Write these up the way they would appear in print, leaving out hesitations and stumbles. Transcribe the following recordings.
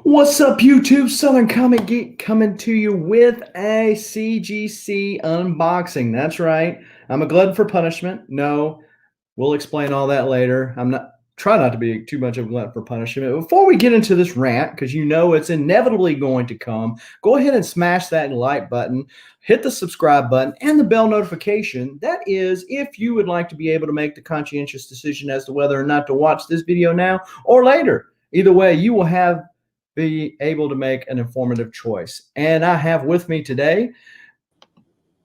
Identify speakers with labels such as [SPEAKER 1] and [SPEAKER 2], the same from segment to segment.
[SPEAKER 1] What's up, YouTube? Southern Comic Geek coming to you with a CGC unboxing. That's right. I'm a glutton for punishment. No, we'll explain all that later. Try not to be too much of a glutton for punishment. Before we get into this rant, because you know it's inevitably going to come, go ahead and smash that like button, hit the subscribe button, and the bell notification. That is, if you would like to be able to make the conscientious decision as to whether or not to watch this video now or later. Either way, you will be able to make an informative choice. And I have with me today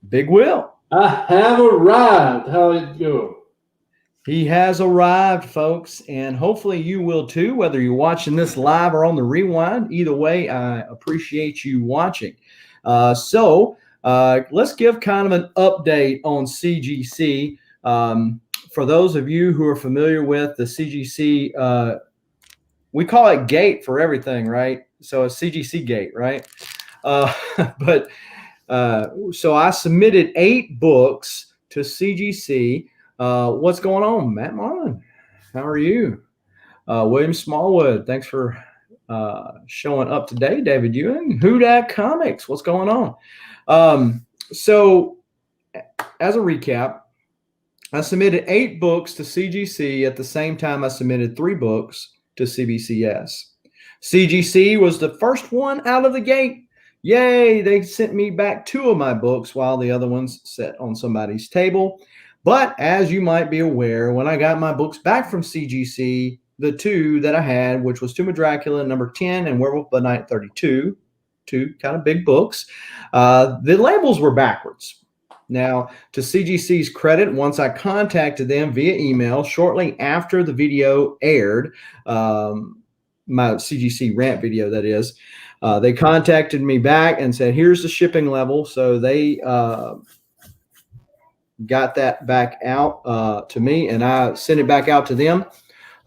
[SPEAKER 1] Big Will.
[SPEAKER 2] I have arrived. How it go?
[SPEAKER 1] He has arrived, folks, and hopefully you will too, whether you're watching this live or on the rewind. Either way, I appreciate you watching. So let's give kind of an update on CGC. For those of you who are familiar with the CGC, we call it gate for everything, right? So it's CGC gate, right? So I submitted 8 books to CGC. What's going on, Matt Marlin? How are you? William Smallwood, thanks for showing up today. David Ewing, Who Dat Comics, what's going on? So as a recap, I submitted 8 books to CGC at the same time I submitted 3 books to CBCS. CGC was the first one out of the gate. Yay, they sent me back 2 of my books while the other ones sat on somebody's table. But as you might be aware, when I got my books back from CGC, the 2 that I had, which was Tomb of Dracula number 10 and Werewolf by Night 32, 2 kind of big books, the labels were backwards. Now, to CGC's credit, once I contacted them via email shortly after the video aired, my CGC rant video, that is, they contacted me back and said, here's the shipping level. So they got that back out to me, and I sent it back out to them.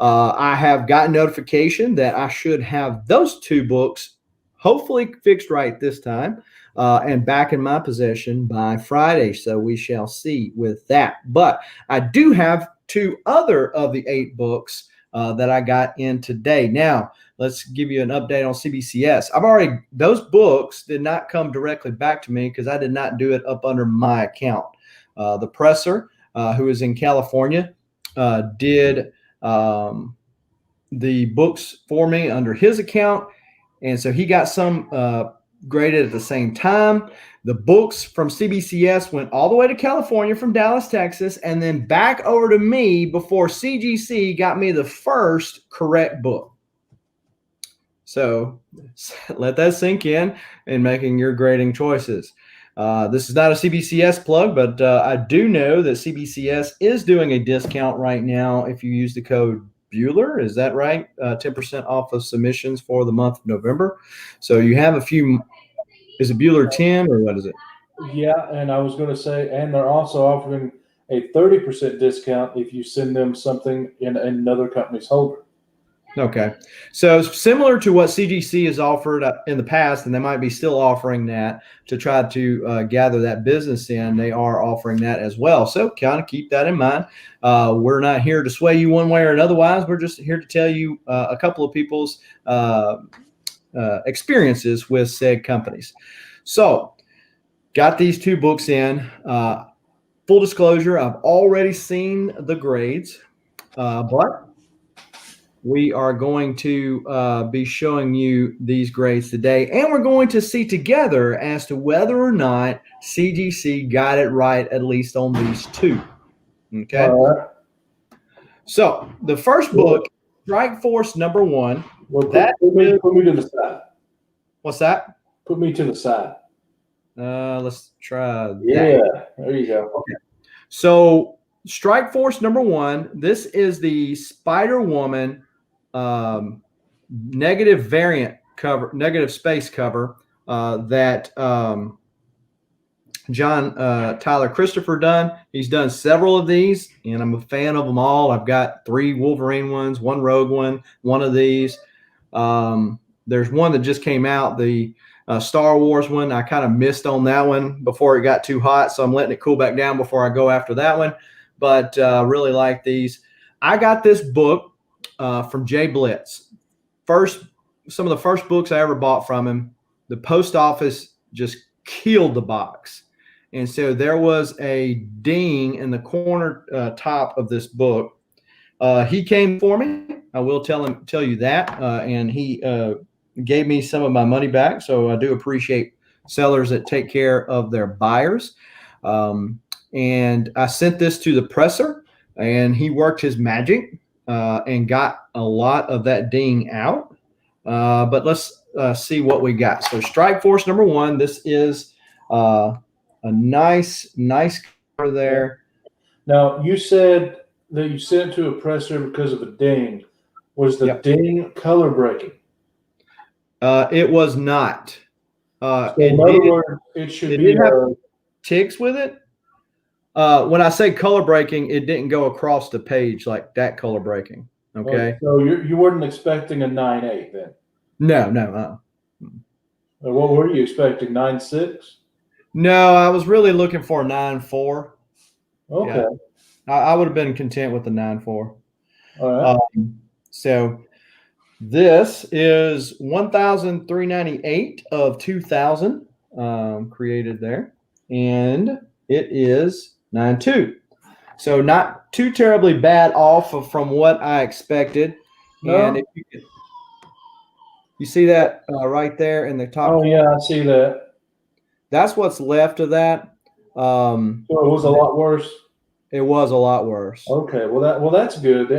[SPEAKER 1] I have gotten notification that I should have those 2 books hopefully fixed right this time. And back in my possession by Friday. So we shall see with that. But I do have 2 other of the 8 books that I got in today. Now, let's give you an update on CBCS. Those books did not come directly back to me because I did not do it up under my account. The presser, who is in California, did the books for me under his account. And so he got some graded at the same time. The books from CBCS went all the way to California from Dallas, Texas, and then back over to me before CGC got me the first correct book. So let that sink in making your grading choices. This is not a CBCS plug, but I do know that CBCS is doing a discount right now if you use the code Bueller. Is that right? 10% off of submissions for the month of November. So you have a few. Is it Bueller 10 or what is it?
[SPEAKER 2] Yeah, and I was going to say, and they're also offering a 30% discount if you send them something in another company's holder.
[SPEAKER 1] Okay. So similar to what CGC has offered in the past, and they might be still offering that to try to gather that business in, they are offering that as well. So kind of keep that in mind. We're not here to sway you one way or otherwise. We're just here to tell you a couple of people's experiences with said companies. So got these 2 books in. Full disclosure, I've already seen the grades, but we are going to be showing you these grades today, and we're going to see together as to whether or not CGC got it right, at least on these 2. Okay. So the first book, Strike Force number 1.
[SPEAKER 2] Well, put me to the side.
[SPEAKER 1] What's that?
[SPEAKER 2] Put me to the side.
[SPEAKER 1] Let's try that.
[SPEAKER 2] Yeah, there you go.
[SPEAKER 1] Okay. So Strike Force number 1. This is the Spider-Woman negative variant cover, negative space cover that John Tyler Christopher done. He's done several of these, and I'm a fan of them all. I've got 3 Wolverine ones, 1 Rogue one of these. There's one that just came out, the Star Wars one. I kind of missed on that one before it got too hot, so I'm letting it cool back down before I go after that one. But really like these. I got this book from Jay Blitz. First some of the first books I ever bought from him. The post office just killed the box. And so there was a ding in the corner top of this book. He came for me. I will tell you that. And he gave me some of my money back. So I do appreciate sellers that take care of their buyers. And I sent this to the presser, and he worked his magic and got a lot of that ding out. But let's see what we got. So Strike Force number 1. This is a nice cover there.
[SPEAKER 2] Now, you said that you sent it to a presser because of a ding. Was the ding color breaking?
[SPEAKER 1] It was not.
[SPEAKER 2] So in other words, it should be
[SPEAKER 1] have ticks with it. When I say color breaking, it didn't go across the page like that color breaking. Okay.
[SPEAKER 2] So you weren't expecting a 9.8 then?
[SPEAKER 1] No.
[SPEAKER 2] What were you expecting? 9.6?
[SPEAKER 1] No, I was really looking for a 9.4.
[SPEAKER 2] Okay.
[SPEAKER 1] Yeah. I would have been content with the 9.4.
[SPEAKER 2] All right.
[SPEAKER 1] So this is 1,398 of 2,000 created there, and it is 9.2. So not too terribly bad off from what I expected.
[SPEAKER 2] No.
[SPEAKER 1] And if you see that right there in the top.
[SPEAKER 2] Oh yeah, I see that.
[SPEAKER 1] That's what's left of that.
[SPEAKER 2] So it was a lot worse.
[SPEAKER 1] It was a lot worse.
[SPEAKER 2] Okay, well that's good.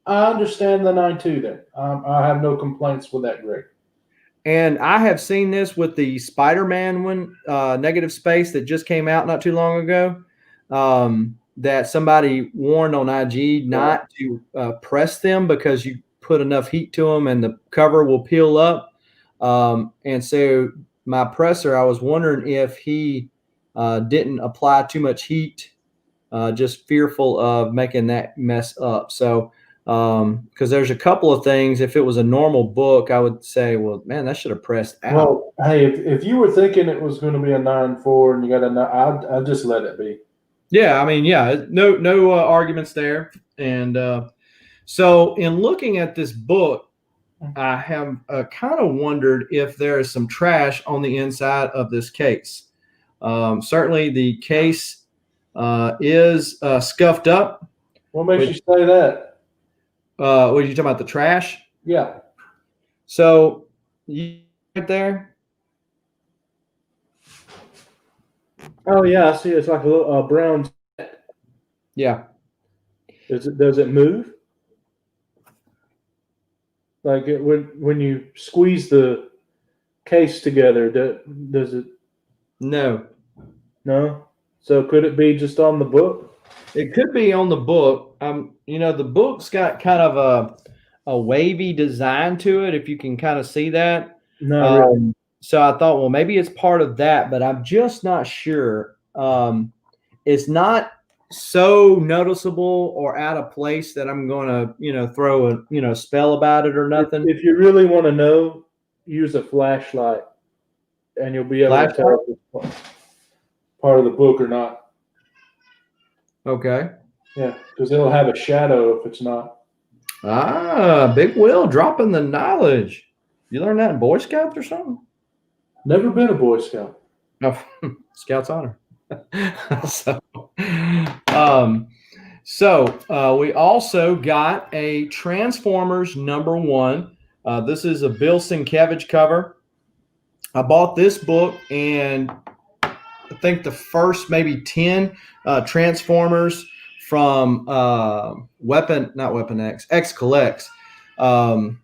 [SPEAKER 2] I understand the 9.2 then. I have no complaints with that grade.
[SPEAKER 1] And I have seen this with the Spider-Man one, negative space that just came out not too long ago. That somebody warned on IG not to press them because you put enough heat to them and the cover will peel up. And so my presser, I was wondering if he didn't apply too much heat, just fearful of making that mess up. So because there's a couple of things, if it was a normal book, I would say, well, man, that should have pressed out.
[SPEAKER 2] Well, hey, if you were thinking it was going to be a 9.4 and you got a 9, I'd just let it be.
[SPEAKER 1] Yeah, I mean, yeah, no arguments there. And so in looking at this book, I have kind of wondered if there is some trash on the inside of this case. Certainly the case is scuffed up.
[SPEAKER 2] What makes you say that?
[SPEAKER 1] What are you talking about, the trash?
[SPEAKER 2] Yeah.
[SPEAKER 1] So right there.
[SPEAKER 2] Oh yeah, I see. It's like a little brown.
[SPEAKER 1] Yeah.
[SPEAKER 2] Does it move? Like when you squeeze the case together, does it?
[SPEAKER 1] No.
[SPEAKER 2] No. So could it be just on the book?
[SPEAKER 1] It could be on the book. The book's got kind of a wavy design to it, if you can kind of see that.
[SPEAKER 2] No. Really.
[SPEAKER 1] So I thought, well, maybe it's part of that, but I'm just not sure. It's not so noticeable or out of place that I'm going to, throw a, spell about it or nothing.
[SPEAKER 2] If you really want to know, use a flashlight, and you'll be able to tell if it's part of the book or not.
[SPEAKER 1] Okay.
[SPEAKER 2] Yeah, because it'll have a shadow if it's not.
[SPEAKER 1] Big Will dropping the knowledge. You learned that in Boy Scouts or something?
[SPEAKER 2] Never been a Boy Scout.
[SPEAKER 1] No, Scout's honor. So we also got a Transformers #1. This is a Bill Sienkiewicz cover. I bought this book, and I think the first maybe 10 Transformers from Weapon X Collects, and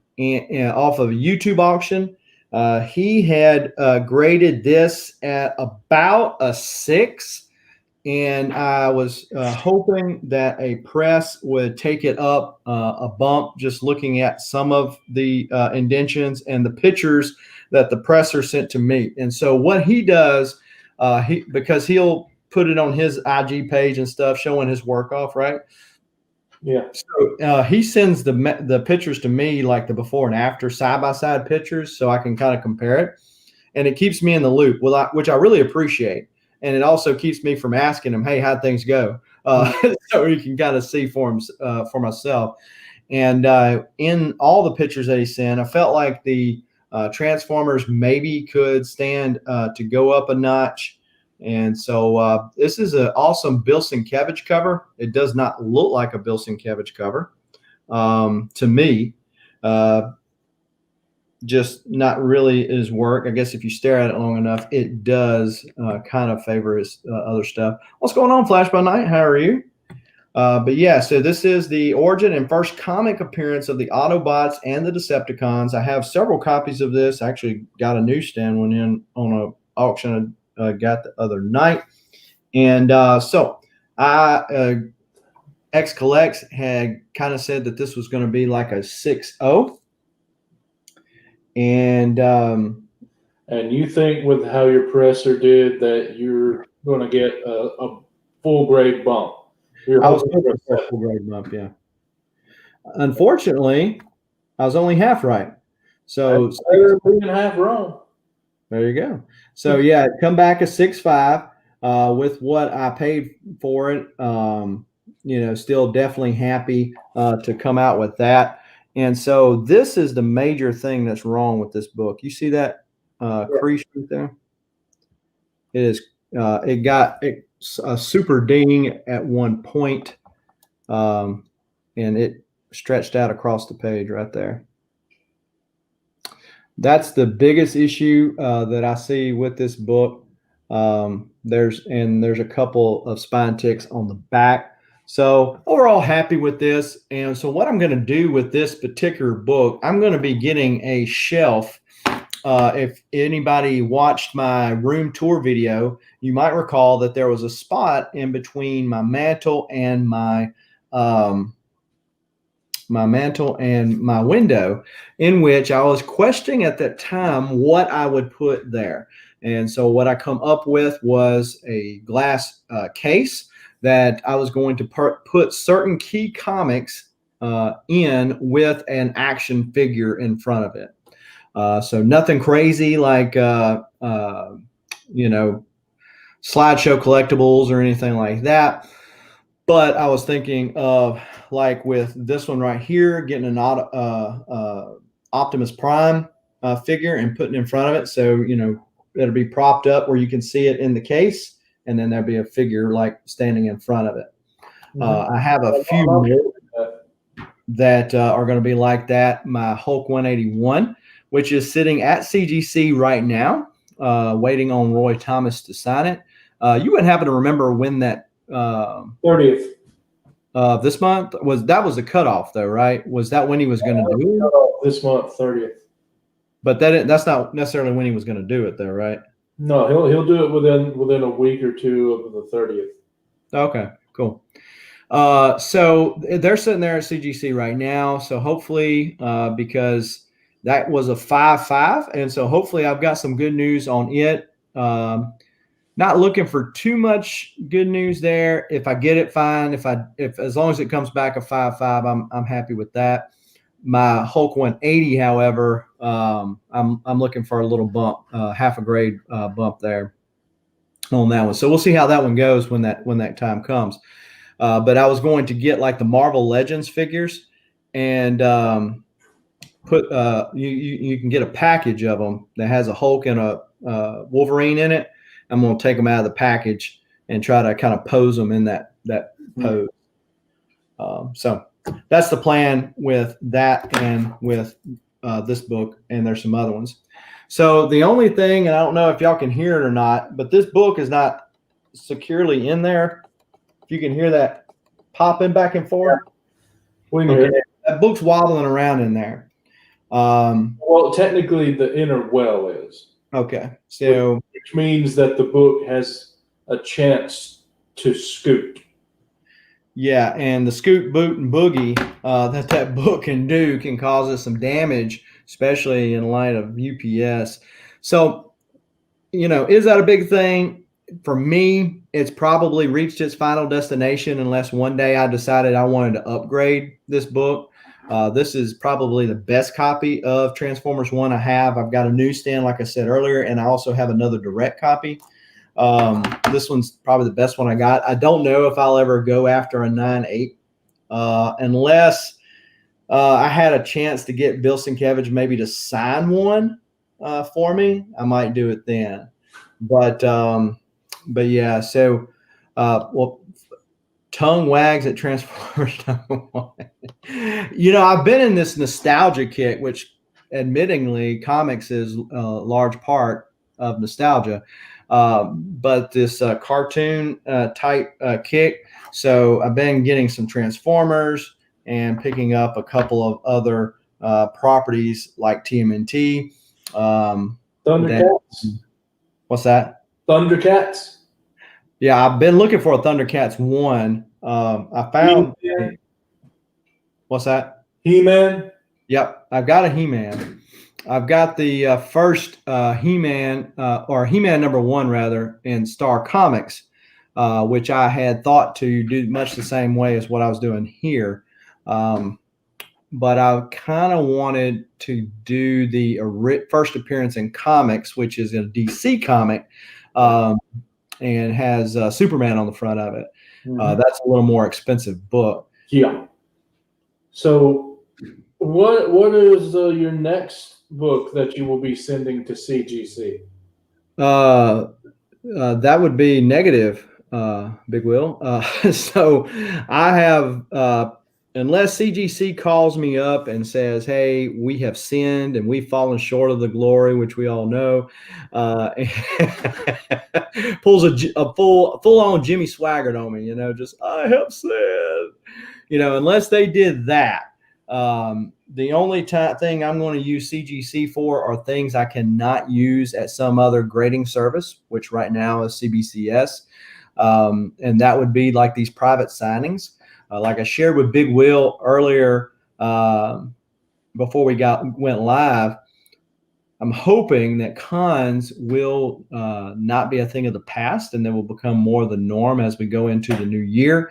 [SPEAKER 1] off of a YouTube auction. He had graded this at about a 6, and I was hoping that a press would take it up a bump, just looking at some of the indentions and the pictures that the presser sent to me. And so what he does, because he'll put it on his IG page and stuff, showing his work off, right?
[SPEAKER 2] Yeah.
[SPEAKER 1] So he sends the pictures to me, like the before and after side-by-side pictures, so I can kind of compare it. And it keeps me in the loop, which I really appreciate. And it also keeps me from asking him, hey, how'd things go? So he can kind of see for myself. And in all the pictures that he sent, I felt like the Transformers maybe could stand to go up a notch. And so this is an awesome Bill Sienkiewicz cover. It does not look like a Bill Sienkiewicz cover to me. Just not really his work. I guess if you stare at it long enough, it does kind of favor his other stuff. What's going on, Flash by Night? How are you? But yeah, so this is the origin and first comic appearance of the Autobots and the Decepticons. I have several copies of this. I actually got a newsstand one in on an auction I got the other night. And so X Collects had kind of said that this was going to be like a 6.0. And
[SPEAKER 2] you think with how your presser did that you're going to get a full grade bump?
[SPEAKER 1] I was hoping for a full grade bump, yeah. Unfortunately, I was only half right. So
[SPEAKER 2] being half wrong.
[SPEAKER 1] There you go. So yeah, come back a 6.5 with what I paid for it. Still definitely happy to come out with that. And so this is the major thing that's wrong with this book. You see that crease right there? It is. It got a super ding at one point, and it stretched out across the page right there. That's the biggest issue that I see with this book. There's a couple of spine ticks on the back. So overall happy with this. And so what I'm going to do with this particular book, I'm going to be getting a shelf. If anybody watched my room tour video, you might recall that there was a spot in between my mantle and my window in which I was questioning at that time what I would put there. And so what I come up with was a glass case that I was going to put certain key comics in with an action figure in front of it. So nothing crazy like, slideshow collectibles or anything like that. But I was thinking of like with this one right here, getting an Optimus Prime figure and putting it in front of it. So, it'll be propped up where you can see it in the case. And then there'll be a figure like standing in front of it. I have a few more that are going to be like that. My Hulk 181, which is sitting at CGC right now, waiting on Roy Thomas to sign it. You wouldn't happen to remember when that
[SPEAKER 2] 30th
[SPEAKER 1] this month was a cutoff though, right? Was that when he was going to do
[SPEAKER 2] it? This month, 30th.
[SPEAKER 1] But that's not necessarily when he was going to do it though, right?
[SPEAKER 2] No, he'll do it within a week or two of the 30th.
[SPEAKER 1] Okay, cool. So they're sitting there at CGC right now. So hopefully, because that was a 5.5, and so hopefully I've got some good news on it. Not looking for too much good news there. If I get it, fine. If as long as it comes back a 5.5, I'm happy with that. My Hulk 180, however, I'm looking for a little bump, half a grade bump there on that one. So we'll see how that one goes when that time comes. But I was going to get like the Marvel Legends figures and put you can get a package of them that has a Hulk and a Wolverine in it. I'm going to take them out of the package and try to kind of pose them in that pose. So that's the plan with that and with this book, and there's some other ones. So the only thing, and I don't know if y'all can hear it or not, but this book is not securely in there. If you can hear that popping back and forth.
[SPEAKER 2] We can hear it.
[SPEAKER 1] That book's wobbling around in there.
[SPEAKER 2] Well, technically the inner well is.
[SPEAKER 1] Okay. So
[SPEAKER 2] which means that the book has a chance to scoot.
[SPEAKER 1] Yeah, and the scoot, boot, and boogie that book can cause us some damage, especially in light of UPS. So, is that a big thing? For me, it's probably reached its final destination unless one day I decided I wanted to upgrade this book. This is probably the best copy of Transformers 1 I have. I've got a newsstand, like I said earlier, and I also have another direct copy. This one's probably the best one I got. I don't know if I'll ever go after a 9.8 unless I had a chance to get Bill Sienkiewicz maybe to sign one for me, I might do it then. But yeah, so well, tongue wags at Transformers #1. You know, I've been in this nostalgia kick, which admittingly comics is a large part of nostalgia. But this cartoon type kick. So I've been getting some Transformers and picking up a couple of other properties like TMNT.
[SPEAKER 2] Thundercats.
[SPEAKER 1] What's that?
[SPEAKER 2] Thundercats.
[SPEAKER 1] Yeah, I've been looking for a Thundercats 1. I found.
[SPEAKER 2] He-Man.
[SPEAKER 1] What's that?
[SPEAKER 2] He-Man.
[SPEAKER 1] Yep, I've got a He-Man. I've got the first He-Man, or He-Man #1 rather, in Star Comics, which I had thought to do much the same way as what I was doing here. But I kind of wanted to do the first appearance in comics, which is a DC comic, and has Superman on the front of it.
[SPEAKER 2] Mm-hmm.
[SPEAKER 1] That's a little more expensive book.
[SPEAKER 2] Yeah. So, what is your next book that you will be sending to CGC?
[SPEAKER 1] That would be negative, Big Will. So I have, unless CGC calls me up and says, "Hey, we have sinned and we've fallen short of the glory," which we all know, pulls a full on Jimmy Swaggart on me, just I have sinned, unless they did that. The only thing I'm going to use CGC for are things I cannot use at some other grading service, which right now is CBCS. And that would be like these private signings. Like I shared with Big Will earlier, before we went live, I'm hoping that cons will not be a thing of the past, and they will become more the norm as we go into the new year,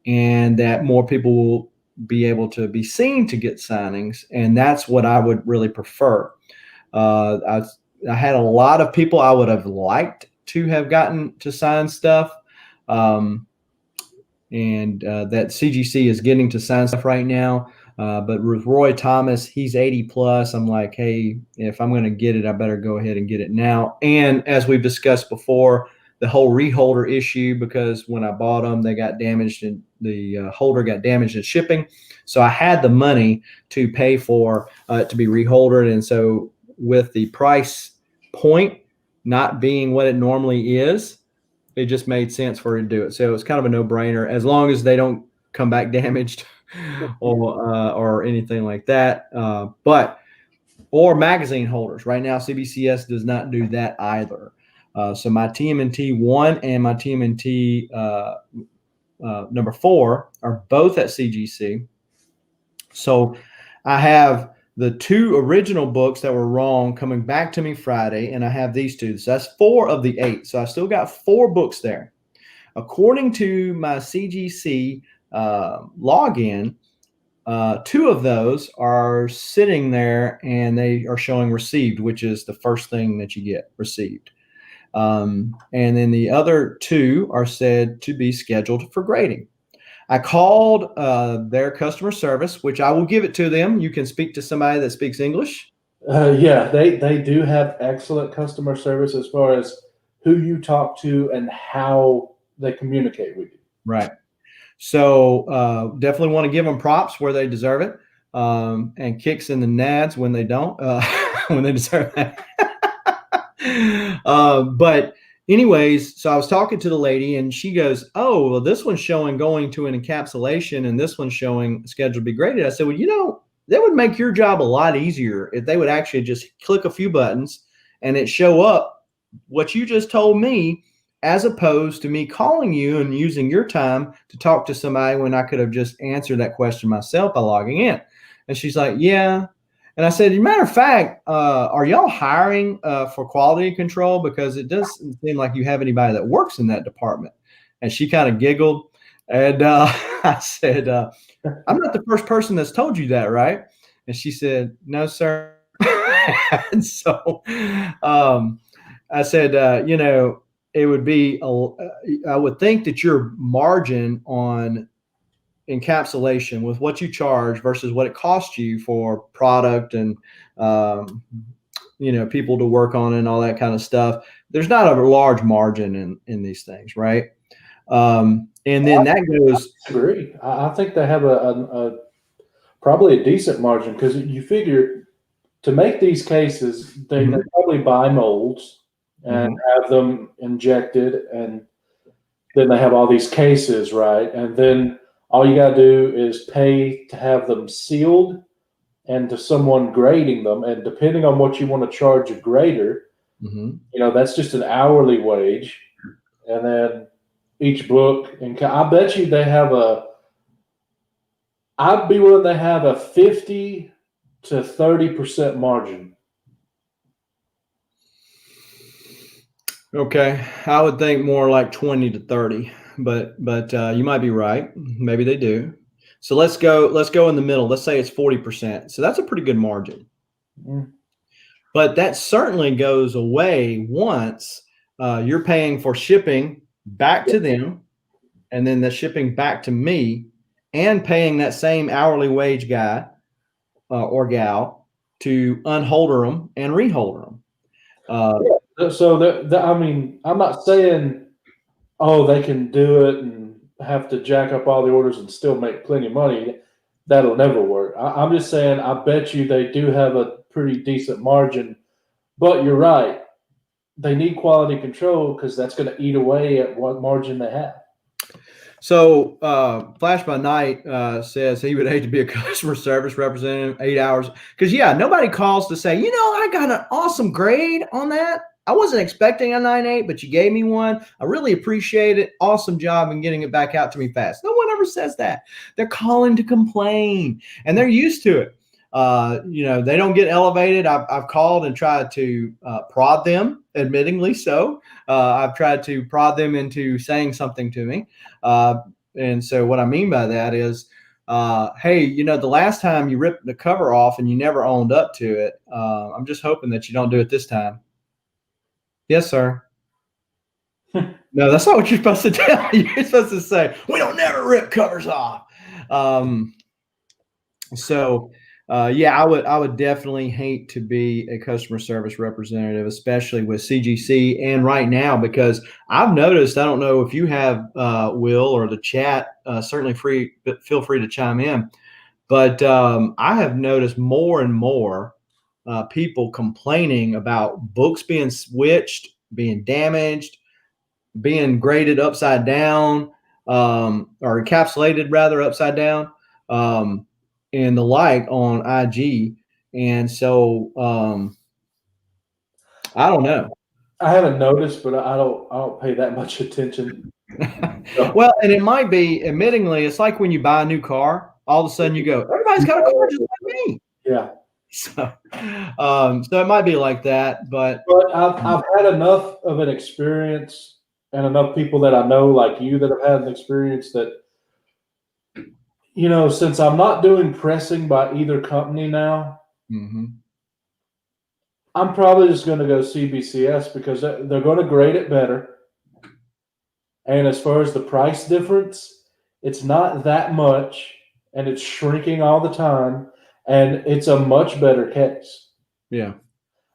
[SPEAKER 1] and that more people will be able to be seen to get signings. And that's what I would really prefer. I had a lot of people I would have liked to have gotten to sign stuff. And that CGC is getting to sign stuff right now. But with Roy Thomas, he's 80 plus. I'm like, hey, if I'm going to get it, I better go ahead and get it now. And as we've discussed before, the whole reholder issue, because when I bought them, they got damaged and the holder got damaged in shipping. So I had the money to pay for it to be reholdered. And so with the price point not being what it normally is, it just made sense for her to do it. So it's kind of a no-brainer, as long as they don't come back damaged or anything like that. Or magazine holders. Right now, CBCS does not do that either. So my TMNT 1 and my TMNT #4 are both at CGC. So I have the 2 original books that were wrong coming back to me Friday, and I have these 2. So that's 4 of the 8. So I still got 4 books there. According to my CGC login, 2 of those are sitting there and they are showing received, which is the first thing that you get, received. And then the other 2 are said to be scheduled for grading. I called their customer service, which I will give it to them. You can speak to somebody that speaks English.
[SPEAKER 2] Yeah, they do have excellent customer service as far as who you talk to and how they communicate with you.
[SPEAKER 1] Right. So definitely want to give them props where they deserve it, and kicks in the nads when they don't, when they deserve that. But anyways, so I was talking to the lady and she goes, "Oh, well, this one's showing going to an encapsulation and this one's showing scheduled to be graded." I said, "Well, that would make your job a lot easier if they would actually just click a few buttons and it show up what you just told me, as opposed to me calling you and using your time to talk to somebody when I could have just answered that question myself by logging in." And she's like, "Yeah." And I said, "As a matter of fact, are y'all hiring for quality control? Because it doesn't seem like you have anybody that works in that department." And she kind of giggled. And I said, "I'm not the first person that's told you that, right?" And she said, "No, sir." And so I said, it would be, I would think that your margin on encapsulation with what you charge versus what it costs you for product and people to work on and all that kind of stuff, there's not a large margin in these things, right? And then that goes.
[SPEAKER 2] I agree. I think they have a probably a decent margin, because you figure to make these cases, they probably buy molds and have them injected, and then they have all these cases, right? And then all you got to do is pay to have them sealed and to someone grading them. And depending on what you want to charge a grader, that's just an hourly wage. And then each book, and I bet you they have I'd be willing to have a 50 to 30% margin.
[SPEAKER 1] Okay, I would think more like 20 to 30, but you might be right. Maybe they do. So let's go in the middle. Let's say it's 40%. So that's a pretty good margin. But that certainly goes away once you're paying for shipping back to them, and then the shipping back to me, and paying that same hourly wage guy or gal to unholder them and reholder them.
[SPEAKER 2] So I mean, I'm not saying, they can do it and have to jack up all the orders and still make plenty of money. That'll never work. I'm just saying, I bet you they do have a pretty decent margin. But you're right. They need quality control, because that's going to eat away at what margin they have.
[SPEAKER 1] So Flash by Night says he would hate to be a customer service representative 8 hours, because nobody calls to say, I got an awesome grade on that. I wasn't expecting a 9.8, but you gave me one. I really appreciate it. Awesome job in getting it back out to me fast. No one ever says that. They're calling to complain, and they're used to it. They don't get elevated. I've called and tried to prod them, admittingly so. I've tried to prod them into saying something to me. And so what I mean by that is, hey, the last time you ripped the cover off and you never owned up to it, I'm just hoping that you don't do it this time. Yes, sir. No, that's not what you're supposed to tell. You're supposed to say, we don't never rip covers off. I would definitely hate to be a customer service representative, especially with CGC and right now, because I've noticed, I don't know if you have, Will, or the chat, certainly feel free to chime in, but I have noticed more and more people complaining about books being switched, being damaged, being graded upside down, or encapsulated rather upside down. And the like on IG. And so I don't know.
[SPEAKER 2] I haven't noticed, but I don't pay that much attention.
[SPEAKER 1] Well, and it might be, admittingly, it's like when you buy a new car, all of a sudden you go, everybody's got a car just like me.
[SPEAKER 2] Yeah.
[SPEAKER 1] So it might be like that, but
[SPEAKER 2] I've had enough of an experience, and enough people that I know, like you, that have had an experience that, since I'm not doing pressing by either company now, I'm probably just going to go CBCS, because they're going to grade it better. And as far as the price difference, it's not that much, and it's shrinking all the time, and it's a much better case.
[SPEAKER 1] Yeah.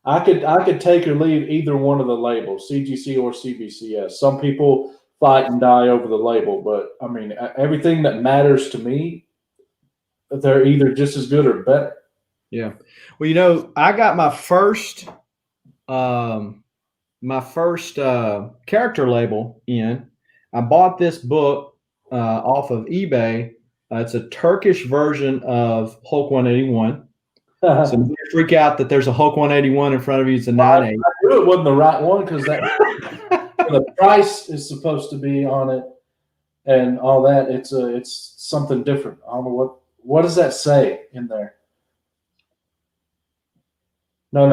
[SPEAKER 2] I could take or leave either one of the labels, CGC or CBCS. Some people fight and die over the label, but I mean, everything that matters to me, they're either just as good or better.
[SPEAKER 1] Yeah. Well, I got my first character label in. I bought this book off of eBay. It's a Turkish version of Hulk 181. So you freak out that there's a Hulk 181 in front of you. It's a 9.8.
[SPEAKER 2] I knew it wasn't the right one, because the price is supposed to be on it and all that. It's something different. I don't know what does that say in there. No.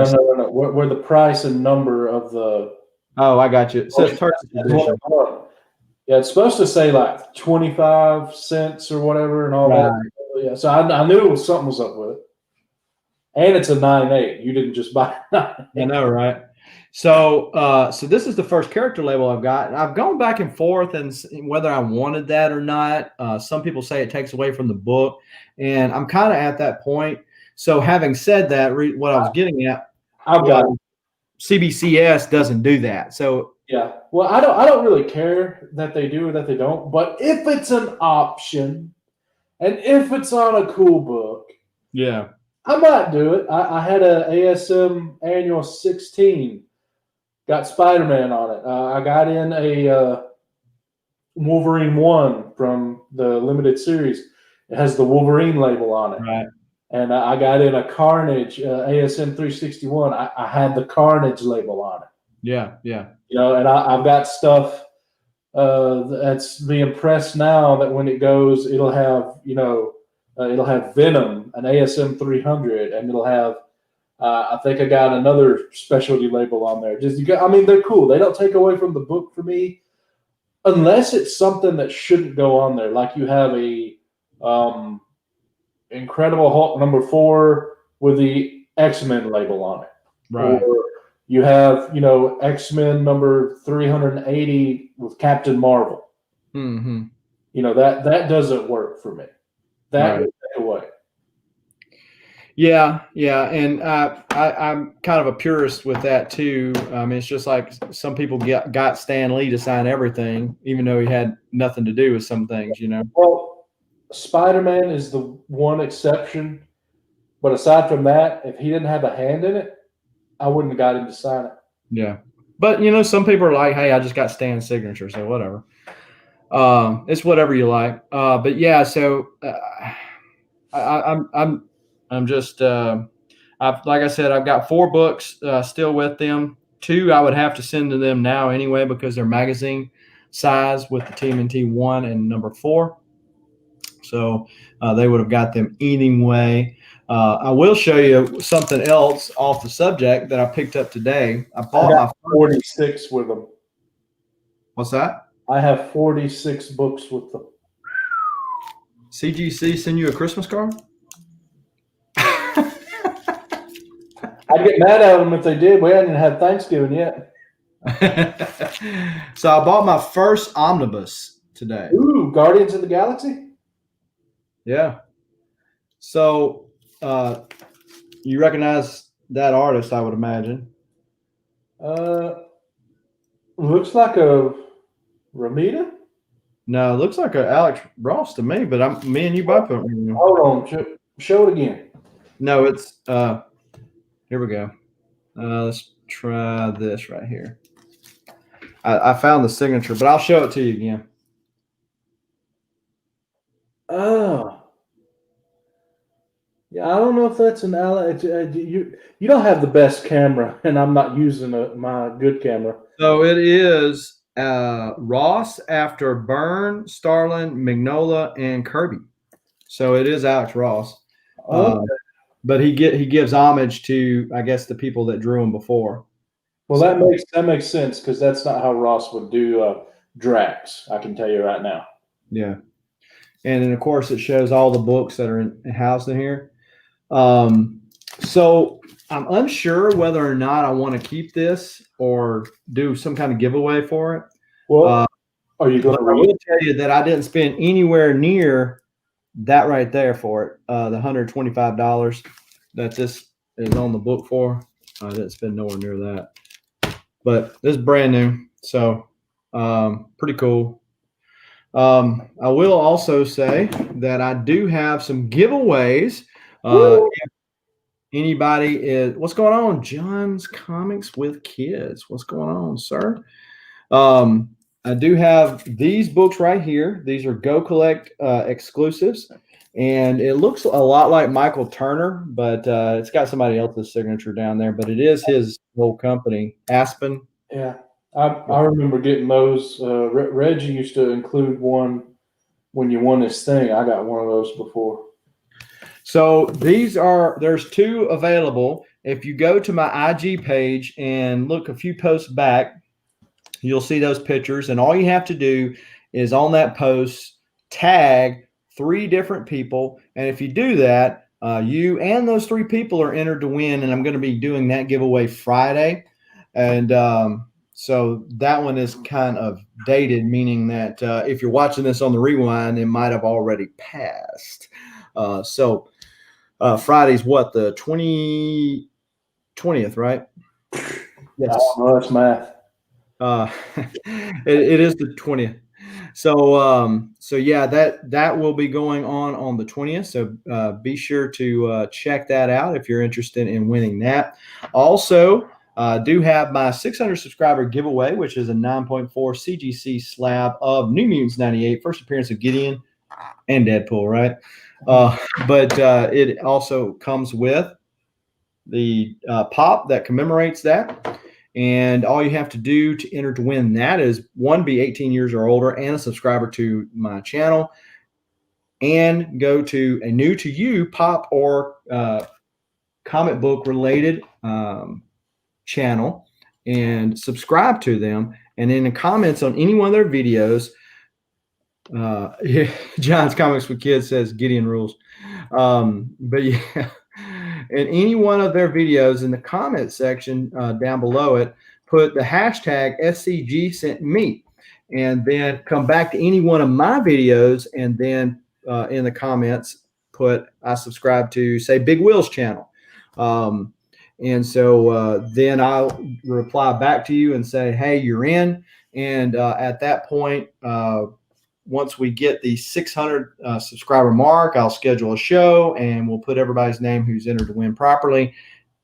[SPEAKER 2] Where the price and number of the.
[SPEAKER 1] Oh, I got you. It says Turkish edition.
[SPEAKER 2] Yeah, it's supposed to say like 25 cents or whatever and all that. Yeah, so I knew something was up with it. And it's a 9.8. You didn't just buy it.
[SPEAKER 1] I know, right? So this is the first character label I've got. And I've gone back and forth and whether I wanted that or not. Some people say it takes away from the book, and I'm kind of at that point. So having said that, what I was getting at,
[SPEAKER 2] I've got it.
[SPEAKER 1] CBCS doesn't do that. So
[SPEAKER 2] Yeah. Well, I don't really care that they do or that they don't, but if it's an option and if it's on a cool book,
[SPEAKER 1] yeah,
[SPEAKER 2] I might do it. I had a ASM Annual 16, got Spider-Man on it. I got in a Wolverine 1 from the limited series. It has the Wolverine label on it.
[SPEAKER 1] right.
[SPEAKER 2] And I got in a Carnage ASM 361. I had the Carnage label on it.
[SPEAKER 1] Yeah, yeah.
[SPEAKER 2] You know, and I've got stuff that's being pressed now that when it goes, it'll have, it'll have Venom, an ASM 300, and it'll have, I think I got another specialty label on there. I mean, they're cool. They don't take away from the book for me, unless it's something that shouldn't go on there. Like you have a Incredible Hulk #4 with the X-Men label on it.
[SPEAKER 1] Right.
[SPEAKER 2] Or you have, X-Men number 380 with Captain Marvel.
[SPEAKER 1] Mm-hmm.
[SPEAKER 2] That doesn't work for me. That would take away.
[SPEAKER 1] Yeah, and I'm kind of a purist with that too. I mean, it's just like some people got Stan Lee to sign everything, even though he had nothing to do with some things,
[SPEAKER 2] Well, Spider-Man is the one exception, but aside from that, if he didn't have a hand in it, I wouldn't have got him to sign it.
[SPEAKER 1] Yeah, but some people are like, "Hey, I just got Stan's signature, so whatever." It's whatever you like. But yeah, so I'm just like I said, I've got 4 books still with them. 2 I would have to send to them now anyway because they're magazine size with the TMNT 1 and #4. So they would have got them anyway. I will show you something else off the subject that I picked up today. I bought my
[SPEAKER 2] 46 with them.
[SPEAKER 1] What's that?
[SPEAKER 2] I have 46 books with them.
[SPEAKER 1] CGC send you a Christmas card?
[SPEAKER 2] I'd get mad at them if they did. We hadn't had Thanksgiving yet.
[SPEAKER 1] So I bought my first omnibus today.
[SPEAKER 2] Ooh, Guardians of the Galaxy?
[SPEAKER 1] Yeah. So you recognize that artist, I would imagine.
[SPEAKER 2] Looks like a Ramita?
[SPEAKER 1] No, it looks like a Alex Ross to me, but me and you both.
[SPEAKER 2] Hold on, show it again.
[SPEAKER 1] No, it's here we go. Let's try this right here. I found the signature, but I'll show it to you again.
[SPEAKER 2] Oh. Yeah, I don't know if that's an Alex. You don't have the best camera, and I'm not using my good camera.
[SPEAKER 1] So it is Ross after Byrne, Starlin, Mignola, and Kirby. So it is Alex Ross.
[SPEAKER 2] Okay.
[SPEAKER 1] But he gives homage to, I guess, the people that drew him before.
[SPEAKER 2] Well, that makes sense because that's not how Ross would do Drax. I can tell you right now.
[SPEAKER 1] Yeah, and then of course it shows all the books that are housed in here. So I'm unsure whether or not I want to keep this or do some kind of giveaway for it.
[SPEAKER 2] Well, are you going to?
[SPEAKER 1] I will tell you that I didn't spend anywhere near that right there for it. The $125 that this is on the book for, I didn't spend nowhere near that. But this is brand new, so pretty cool. I will also say that I do have some giveaways. If anybody is, what's going on? John's Comics with Kids. What's going on, sir? I do have these books right here. These are Go Collect exclusives. And it looks a lot like Michael Turner, but it's got somebody else's signature down there. But it is his whole company, Aspen.
[SPEAKER 2] Yeah, I remember getting those. Reggie used to include one when you won this thing. I got one of those before.
[SPEAKER 1] So there's 2 available. If you go to my IG page and look a few posts back, you'll see those pictures. And all you have to do is on that post, tag 3 different people. And if you do that, you and those 3 people are entered to win. And I'm going to be doing that giveaway Friday. And so that one is kind of dated, meaning that if you're watching this on the rewind, it might have already passed. So Friday's what, the 20th, right?
[SPEAKER 2] Yes. I don't know, that's math.
[SPEAKER 1] It is the 20th. So yeah, that will be going on the 20th. So be sure to check that out if you're interested in winning that. Also, do have my 600 subscriber giveaway, which is a 9.4 CGC slab of New Mutants 98, first appearance of Gideon and Deadpool, right? But it also comes with the pop that commemorates that. And all you have to do to enter to win that is, one, be 18 years or older and a subscriber to my channel, and go to a new to you pop or comic book related channel and subscribe to them. And in the comments on any one of their videos, John's Comics with Kids says Gideon rules. But yeah, in any one of their videos, in the comment section down below it, put the hashtag SCG sent me, and then come back to any one of my videos, and then in the comments put I subscribe to, say, Big Will's channel. And so then I'll reply back to you and say, hey, you're in. And at that point, once we get the 600 subscriber mark, I'll schedule a show, and we'll put everybody's name who's entered to win properly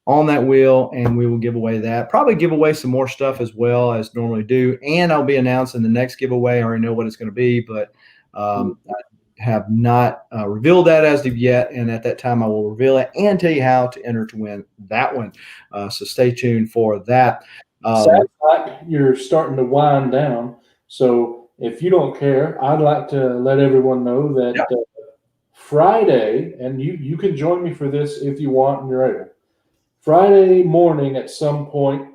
[SPEAKER 1] on that wheel, and we will give away that. Probably give away some more stuff as well as normally do, and I'll be announcing the next giveaway. I already know what it's going to be, but I have not revealed that as of yet, and at that time I will reveal it and tell you how to enter to win that one. So stay tuned for that.
[SPEAKER 2] Sounds like you're starting to wind down, so if you don't care, I'd like to let everyone know that Friday, and you can join me for this if you want and you're able. Friday morning at some point,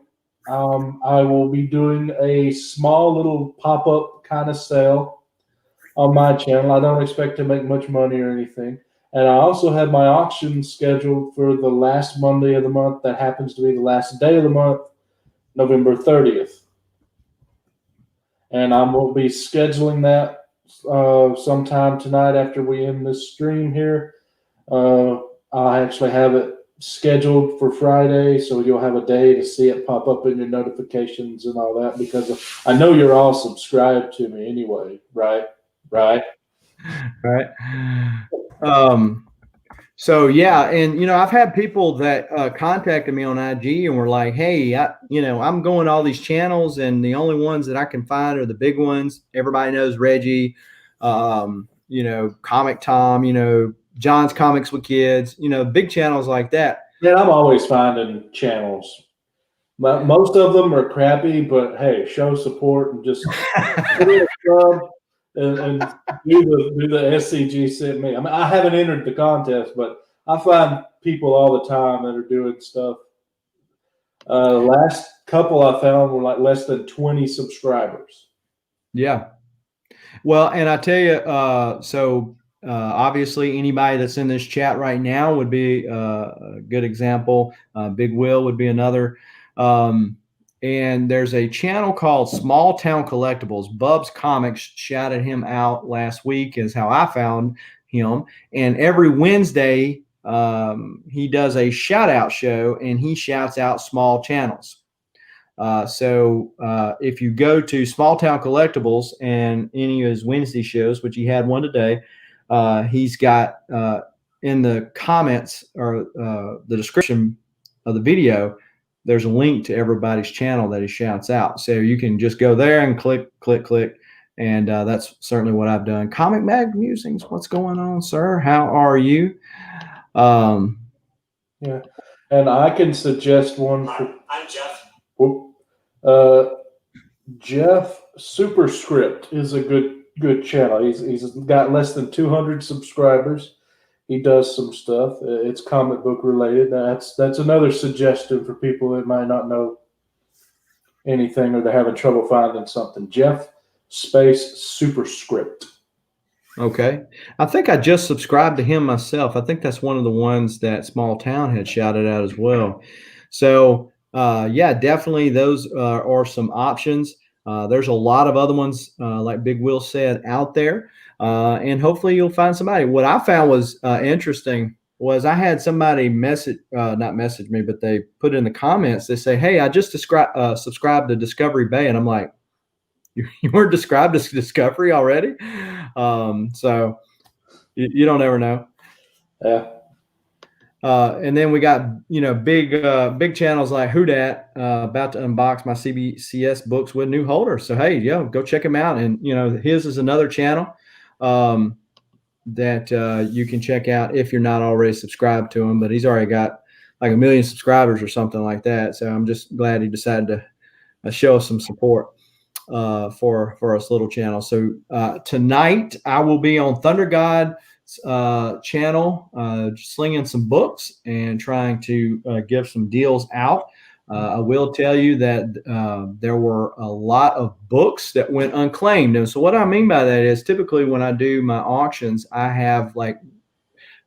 [SPEAKER 2] I will be doing a small little pop-up kind of sale on my channel. I don't expect to make much money or anything. And I also have my auction scheduled for the last Monday of the month. That happens to be the last day of the month, November 30th. And I will be scheduling that sometime tonight after we end this stream here. I actually have it scheduled for Friday, so you'll have a day to see it pop up in your notifications and all that, because I know you're all subscribed to me anyway, right? Right.
[SPEAKER 1] So yeah, and I've had people that contacted me on IG and were like, "Hey, I'm going to all these channels, and the only ones that I can find are the big ones. Everybody knows Reggie, Comic Tom, John's Comics with Kids, big channels like that."
[SPEAKER 2] Yeah, I'm always finding channels. Most of them are crappy, but hey, show support and just put in a sub and do the SCG sent me. I mean, I haven't entered the contest, but I find people all the time that are doing stuff. The last couple I found were like less than 20 subscribers.
[SPEAKER 1] Yeah. Well, and I tell you, obviously anybody that's in this chat right now would be a good example. Big Will would be another. And there's a channel called Small Town Collectibles. Bub's Comics shouted him out last week, is how I found him. And every Wednesday, he does a shout out show, and he shouts out small channels. So if you go to Small Town Collectibles and any of his Wednesday shows, which he had one today, he's got in the comments or the description of the video, there's a link to everybody's channel that he shouts out. So you can just go there and click. And that's certainly what I've done. Comic Mag Musings, what's going on, sir? How are you?
[SPEAKER 2] Yeah, and I can suggest one for. I'm Jeff. Jeff Superscript is a good channel. He's got less than 200 subscribers. He does some stuff. It's comic book related. That's another suggestion for people that might not know anything or they're having trouble finding something. Jeff space Superscript.
[SPEAKER 1] Okay. I think I just subscribed to him myself. I think that's one of the ones that Small Town had shouted out as well. So yeah, definitely those are some options. There's a lot of other ones, like Big Will said, out there, and hopefully you'll find somebody. What I found was interesting was I had somebody not message me, but they put in the comments. They say, "Hey, I just subscribed to Discovery Bay," and I'm like, "You weren't described as Discovery already?" So you don't ever know.
[SPEAKER 2] Yeah.
[SPEAKER 1] And then we got, big channels like Who Dat, about to unbox my CBCS books with new holders. So, hey, go check him out. And, his is another channel that you can check out if you're not already subscribed to him. But he's already got like 1 million subscribers or something like that. So I'm just glad he decided to show us some support for us little channel. So tonight I will be on Thunder God channel, slinging some books and trying to give some deals out. I will tell you that there were a lot of books that went unclaimed. And so what I mean by that is typically when I do my auctions, I have like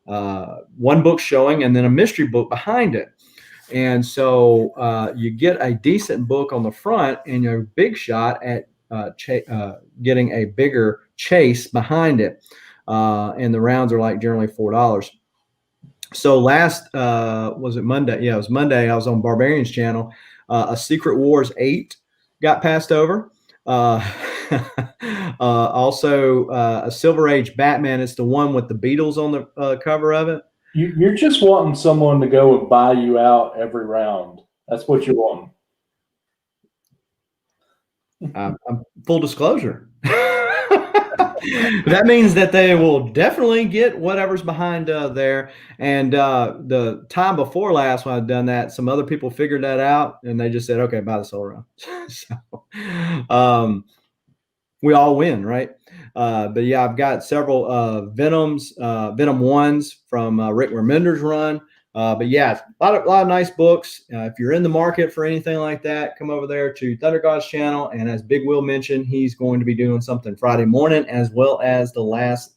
[SPEAKER 1] one book showing and then a mystery book behind it. And so you get a decent book on the front and you're a big shot at getting a bigger chase behind it. And the rounds are like generally $4. So was it Monday? Yeah, it was Monday. I was on Barbarian's channel. A Secret Wars 8 got passed over. Also, a Silver Age Batman. It's the one with the Beatles on the cover of it.
[SPEAKER 2] You're just wanting someone to go and buy you out every round. That's what you're wanting.
[SPEAKER 1] I'm full disclosure. That means that they will definitely get whatever's behind there. And the time before last when I'd done that, some other people figured that out and they just said, okay, buy this whole round. So we all win, right? But yeah, I've got several Venom 1s from Rick Remender's run. But yeah, a lot of nice books. If you're in the market for anything like that, come over there to Thunder God's channel. And as Big Will mentioned, he's going to be doing something Friday morning as well as the last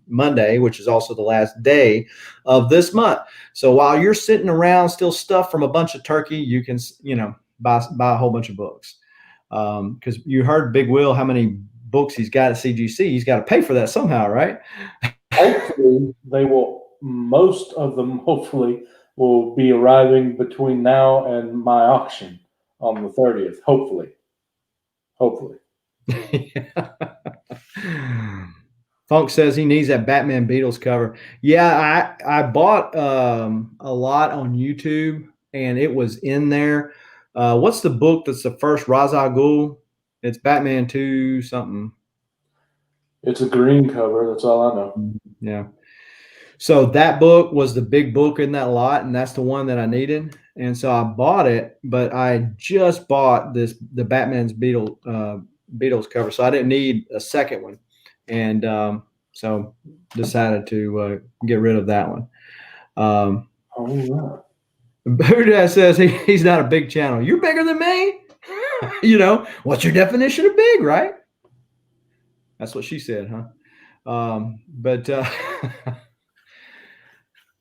[SPEAKER 1] Monday, which is also the last day of this month. So while you're sitting around still stuffed from a bunch of turkey, you can, buy a whole bunch of books. Because you heard Big Will how many books he's got at CGC. He's got to pay for that somehow, right?
[SPEAKER 2] Hopefully most of them hopefully will be arriving between now and my auction on the 30th. Hopefully.
[SPEAKER 1] Funk says he needs that Batman Beatles cover. Yeah, I bought a lot on YouTube and it was in there. What's the book that's the first Ra's al Ghul? It's Batman 2 something.
[SPEAKER 2] It's a green cover. That's all I know.
[SPEAKER 1] Yeah. So that book was the big book in that lot, and that's the one that I needed. And so I bought it, but I just bought the Batman's Beatles cover, so I didn't need a second one. And so decided to get rid of that one.
[SPEAKER 2] Oh, yeah.
[SPEAKER 1] Buddha says he's not a big channel. You're bigger than me. What's your definition of big, right? That's what she said, huh?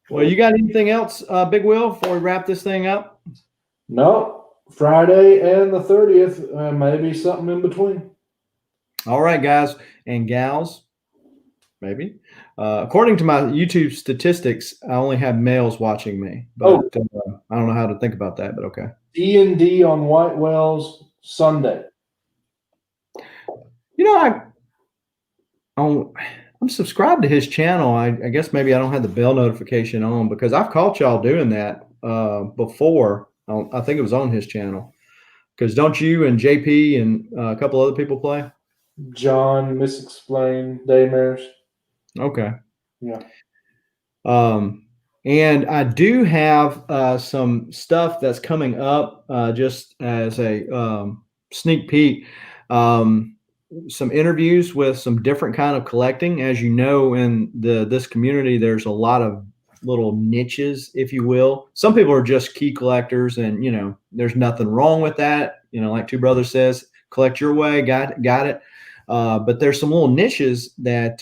[SPEAKER 1] Well, you got anything else, Big Will, before we wrap this thing up?
[SPEAKER 2] No, Friday and the 30th, maybe something in between. All
[SPEAKER 1] right, guys and gals, maybe. According to my YouTube statistics, I only have males watching me. But I don't know how to think about that, but okay.
[SPEAKER 2] D&D on White Whales Sunday.
[SPEAKER 1] I'm subscribed to his channel. I guess maybe I don't have the bell notification on because I've caught y'all doing that before. I think it was on his channel. Because don't you and JP and a couple other people play?
[SPEAKER 2] John, Misexplained, Daymares.
[SPEAKER 1] Okay.
[SPEAKER 2] Yeah.
[SPEAKER 1] And I do have some stuff that's coming up just as a sneak peek. Some interviews with some different kind of collecting. As you know, in this community, there's a lot of little niches, if you will. Some people are just key collectors, and there's nothing wrong with that. Like Two Brothers says, collect your way, got it. But there's some little niches that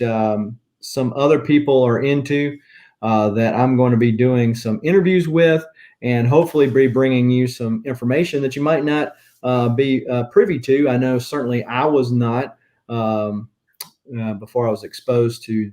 [SPEAKER 1] some other people are into that I'm going to be doing some interviews with, and hopefully be bringing you some information that you might not be privy to. I know certainly I was not before I was exposed to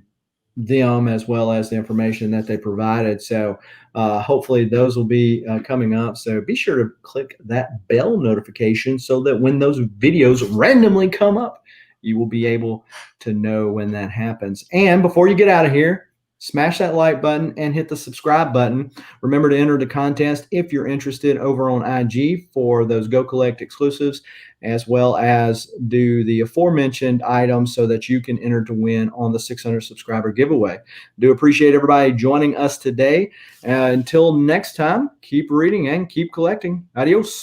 [SPEAKER 1] them, as well as the information that they provided. So hopefully those will be coming up. So be sure to click that bell notification so that when those videos randomly come up, you will be able to know when that happens. And before you get out of here, smash that like button and hit the subscribe button. Remember to enter the contest if you're interested over on IG for those Go Collect exclusives, as well as do the aforementioned items so that you can enter to win on the 600 subscriber giveaway. Do appreciate everybody joining us today. Until next time, keep reading and keep collecting. Adios.